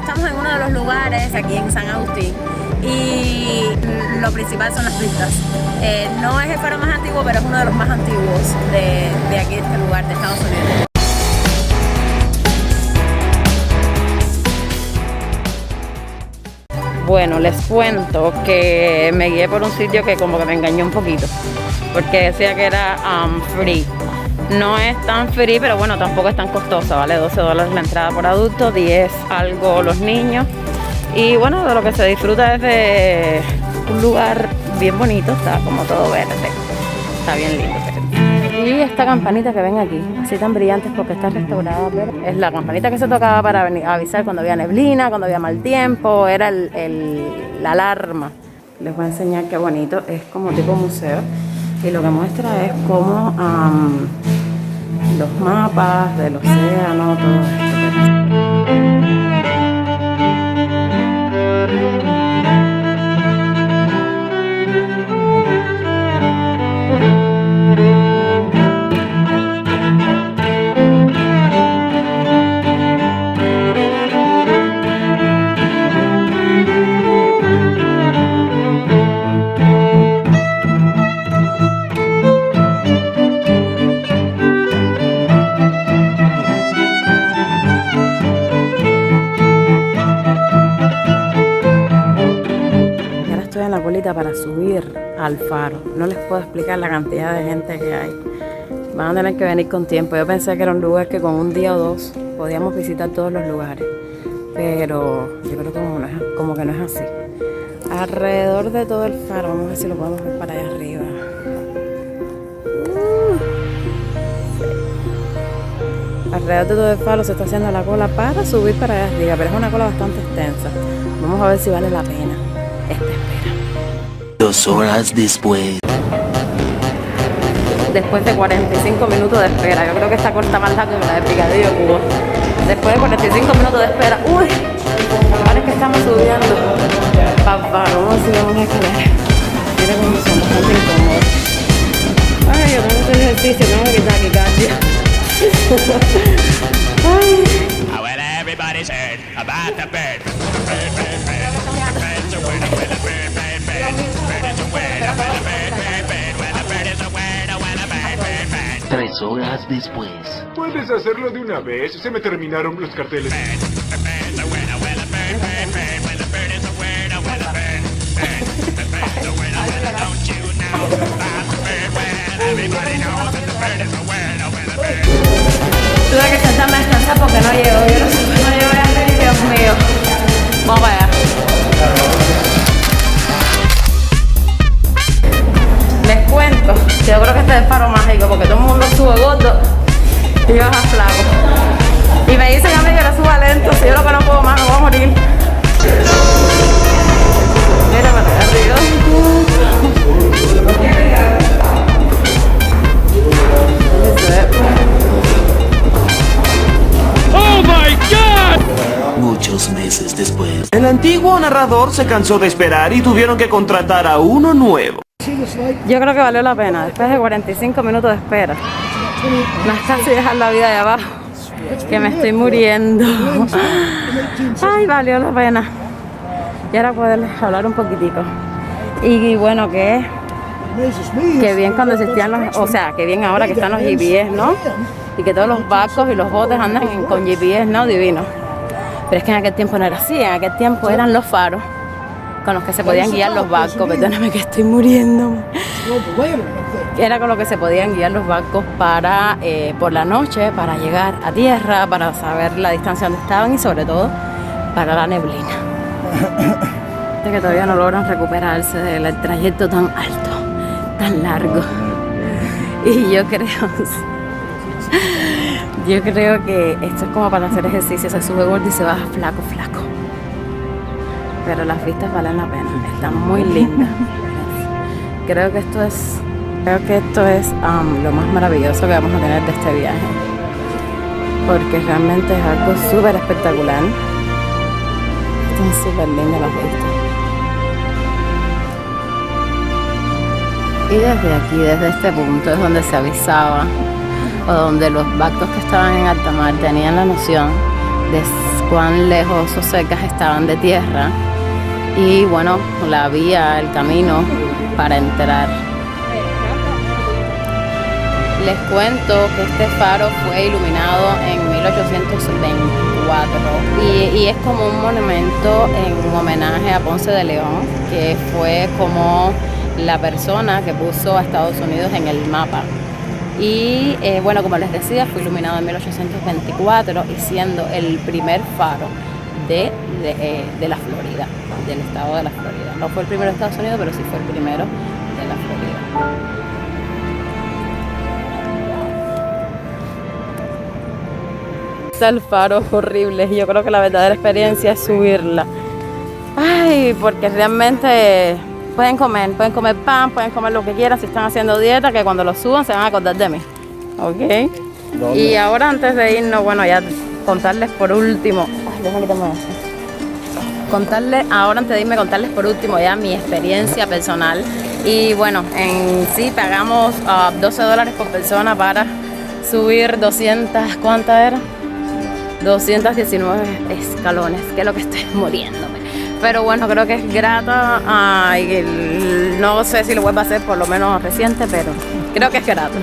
estamos en uno de los lugares aquí en San Agustín y lo principal son las vistas. No es el faro más antiguo, pero es uno de los más antiguos de aquí, de este lugar, de Estados Unidos. Bueno, les cuento que me guié por un sitio que como que me engañó un poquito, porque decía que era free. No es tan free, pero bueno, tampoco es tan costosa, vale $12 la entrada por adulto, 10 algo los niños. Y bueno, de lo que se disfruta es de un lugar bien bonito, está como todo verde, está bien lindo. Y esta campanita que ven aquí, así tan brillantes porque está restaurada, pero es la campanita que se tocaba para avisar cuando había neblina, cuando había mal tiempo, era la alarma. Les voy a enseñar qué bonito, es como tipo museo y lo que muestra es como los mapas del océano, todo esto. Para subir al faro, no les puedo explicar la cantidad de gente que hay. Van a tener que venir con tiempo. Yo pensé que era un lugar que con un día o dos podíamos visitar todos los lugares, pero yo creo que como que no es así. Alrededor de todo el faro, vamos a ver si lo podemos ver para allá arriba. Alrededor de todo el faro se está haciendo la cola para subir para allá arriba, pero es una cola bastante extensa. Vamos a ver si vale la pena esta espera. 2 horas después. Después de 45 minutos de espera, yo creo que esta corta más larga que la de Picadillo Cuba. Después de 45 minutos de espera, uy, ahora es que estamos subiendo. Papá, vamos a subir una escalera. Miren cómo son bastante incómodos. Ay, yo tengo que hacer ejercicio, tengo que quitar taquicardia. Ay. Well, everybody's heard about the bird. 3 horas después. ¿Puedes hacerlo de una vez? Se me terminaron los carteles. Tuve que sentarme a descansar porque no llego. Yo no llego a hacer, Dios mío. Vamos para allá. Les cuento, yo creo que este es el faro mágico porque todo el mundo sube gordo y baja flaco. Y me dicen a mí que lo suba lento, si yo lo que no puedo más me voy a morir. Mira para allá arriba. Oh my God! Muchos meses después. El antiguo narrador se cansó de esperar y tuvieron que contratar a uno nuevo. Yo creo que valió la pena, después de 45 minutos de espera. No es casi dejar la vida de abajo, que me estoy muriendo. Ay, valió la pena. Y ahora poder hablar un poquitico. Y bueno, que bien cuando existían los, o sea, que bien ahora que están los GPS, ¿no? Y que todos los barcos y los botes andan con GPS, ¿no? Divino. Pero es que en aquel tiempo no era así, en aquel tiempo eran los faros con los que se podían guiar los barcos. Perdóname que estoy muriendo. Era con lo que se podían guiar los barcos para por la noche, para llegar a tierra, para saber la distancia donde estaban y sobre todo para la neblina. Que todavía no logran recuperarse del trayecto tan alto, tan largo. Y yo creo que esto es como para hacer ejercicio, se sube gordo y se baja flaco. Pero las vistas valen la pena, están muy lindas. Creo que esto es lo más maravilloso que vamos a tener de este viaje, porque realmente es algo súper espectacular. Están súper lindas las vistas. Y desde aquí, desde este punto, es donde se avisaba, o donde los barcos que estaban en alta mar tenían la noción de cuán lejos o cerca estaban de tierra y bueno, la vía, el camino para entrar. Les cuento que este faro fue iluminado en 1824 y es como un monumento en homenaje a Ponce de León, que fue como la persona que puso a Estados Unidos en el mapa. Y bueno, como les decía, fue iluminado en 1824 y siendo el primer faro de la Florida, del estado de la Florida. No fue el primero de Estados Unidos, pero sí fue el primero de la Florida. El faro es horrible y yo creo que la verdadera experiencia es subirla. Ay, porque realmente pueden comer pan, pueden comer lo que quieran si están haciendo dieta, que cuando lo suban se van a acordar de mí. ¿Ok? ¿Dónde? Y ahora antes de irnos, bueno, ya contarles por último. Ay, déjame quitarme esto. Contarles por último ya mi experiencia personal. Y bueno, en sí pagamos $12 por persona para subir 200, ¿cuántas eran? 219 escalones, que es lo que estoy muriéndome. Pero bueno, creo que es grata. No sé si lo vuelvo a hacer, por lo menos reciente, pero creo que es grato.